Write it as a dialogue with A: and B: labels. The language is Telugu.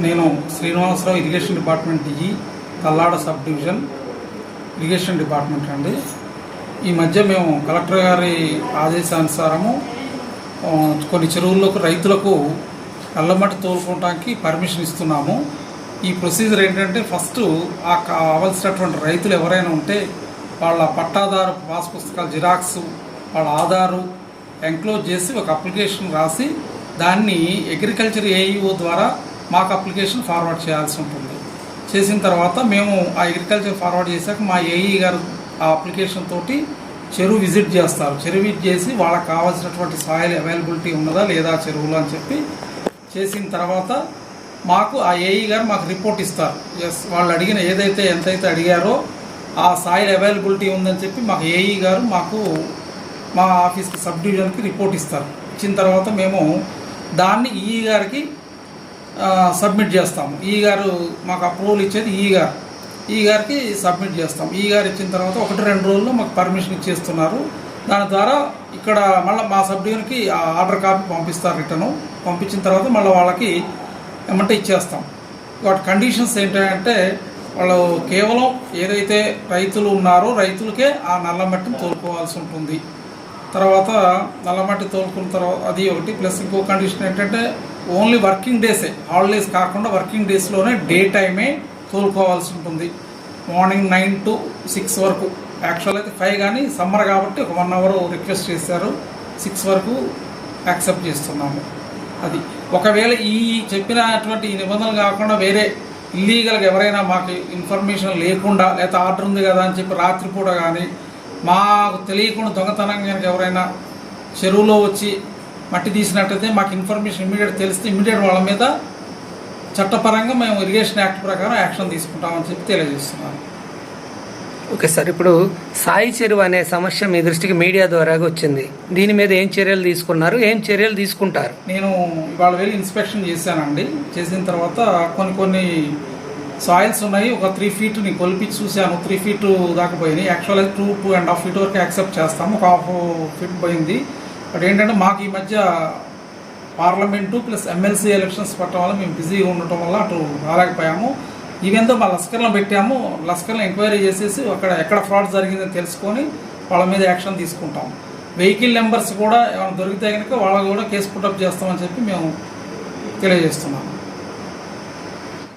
A: నేను Srinivasa Rao irrigation department DE Thallada sub division irrigation department అండి. ఈ మధ్య మేము కలెక్టర్ గారి ఆదేశానుసారము కొన్ని చెరువుల్లోకి రైతులకు నల్లమట్టి తోలుకోవడానికి పర్మిషన్ ఇస్తున్నాము. ఈ ప్రొసీజర్ ఏంటంటే ఫస్ట్ కావాల్సినటువంటి రైతులు ఎవరైనా ఉంటే వాళ్ళ పట్టాదారు పాస్ పుస్తకాలు జిరాక్స్, వాళ్ళ ఆధారు ఎంక్లోజ్ చేసి ఒక అప్లికేషన్ రాసి దాన్ని అగ్రికల్చర్ ఏఈఓ ద్వారా మాకు అప్లికేషన్ ఫార్వర్డ్ చేయాల్సి ఉంటుంది. చేసిన తర్వాత మేము ఆ అగ్రికల్చర్ ఫార్వర్డ్ చేశాక మా ఏఈ గారు ఆ అప్లికేషన్ తోటి చెరువు విజిట్ చేస్తారు. చెరువు విజిట్ చేసి వాళ్ళకి కావాల్సినటువంటి సాయిల్ అవైలబిలిటీ ఉన్నదా లేదా చెరువులో అని చెప్పి చేసిన తర్వాత మాకు ఆ ఏఈ గారు మాకు రిపోర్ట్ ఇస్తారు. ఎస్, వాళ్ళు అడిగిన ఎంతైతే అడిగారో ఆ సాయిల్ అవైలబిలిటీ ఉందని చెప్పి మాకు ఏఈ గారు మాకు మా ఆఫీస్కి సబ్ డివిజన్కి రిపోర్ట్ ఇస్తారు. ఇచ్చిన తర్వాత మేము దాన్ని ఈఈ గారికి సబ్మిట్ చేస్తాము. ఈ గారు మాకు అప్రూవల్ ఇచ్చేది ఈ గారికి సబ్మిట్ చేస్తాం. ఈ గారు ఇచ్చిన తర్వాత 1-2 రోజుల్లో మాకు పర్మిషన్ ఇచ్చేస్తున్నారు. దాని ద్వారా ఇక్కడ మళ్ళీ మా సబ్ డివిజన్కి ఆర్డర్ కాపీ పంపిస్తారు. రిటర్ను పంపించిన తర్వాత మళ్ళీ వాళ్ళకి ఏమంటే ఇచ్చేస్తాం. వాటి కండిషన్స్ ఏంటంటే వాళ్ళు కేవలం ఏదైతే రైతులు ఉన్నారో రైతులకే ఆ నల్లమట్టిని తోలుకోవాల్సి ఉంటుంది. తర్వాత నల్లమట్టి తోలుకున్న తర్వాత అది ఒకటి. ప్లస్ ఇంకో కండిషన్ ఏంటంటే ఓన్లీ వర్కింగ్ డేసే, హాలిడేస్ కాకుండా వర్కింగ్ డేస్లోనే డే టైమే తోలుకోవాల్సి ఉంటుంది. మార్నింగ్ 9 to 6 వరకు. యాక్చువల్ అయితే 5 కానీ సమ్మర్ కాబట్టి ఒక 1 అవర్ రిక్వెస్ట్ చేశారు. 6 వరకు యాక్సెప్ట్ చేస్తున్నాము. అది ఒకవేళ ఈ చెప్పినటువంటి ఈ నిబంధనలు కాకుండా వేరే ఇల్లీగల్గా ఎవరైనా మాకు ఇన్ఫర్మేషన్ లేకుండా లేదా ఆర్డర్ ఉంది కదా అని చెప్పి రాత్రిపూట కానీ మాకు తెలియకుండా దొంగతనంగా కనుక ఎవరైనా చెరువులో వచ్చి మట్టి తీసినట్టయితే మాకు ఇన్ఫర్మేషన్ ఇమీడియట్ తెలిస్తే ఇమీడియట్ వాళ్ళ మీద చట్టపరంగా మేము ఇరిగేషన్ యాక్ట్ ప్రకారం యాక్షన్ తీసుకుంటామని చెప్పి తెలియజేస్తున్నాను.
B: ఓకే సార్, ఇప్పుడు సాయి చెరువు అనే సమస్య మీ దృష్టికి మీడియా ద్వారా వచ్చింది. దీని మీద ఏం చర్యలు తీసుకున్నారు, ఏం చర్యలు తీసుకుంటారు?
A: నేను ఇవాళ వెళ్ళి ఇన్స్పెక్షన్ చేశానండి. చేసిన తర్వాత కొన్ని సాయిల్స్ ఉన్నాయి. ఒక 3 feet నేను కొలిపించి చూశాను. 3 feet దాకా పోయినాయి. యాక్చువల్గా 2.5 feet వరకు యాక్సెప్ట్ చేస్తాము. ఒక 1/2 feet పోయింది. బట్ ఏంటంటే మాకు ఈ మధ్య పార్లమెంటు ప్లస్ ఎమ్మెల్సీ ఎలక్షన్స్ పట్టడం వల్ల మేము బిజీగా ఉండటం వల్ల అటు రాలేకపోయాము. ఈవెంతో మా లస్కర్లో పెట్టాము. లస్కర్లో ఎంక్వైరీ చేసేసి ఎక్కడ ఫ్రాడ్ జరిగిందని తెలుసుకొని వాళ్ళ మీద యాక్షన్ తీసుకుంటాం. వెహికల్ నెంబర్స్ కూడా ఏమైనా దొరికితే కనుక వాళ్ళకు కూడా కేసు పుటప్ చేస్తామని చెప్పి మేము తెలియజేస్తున్నాము.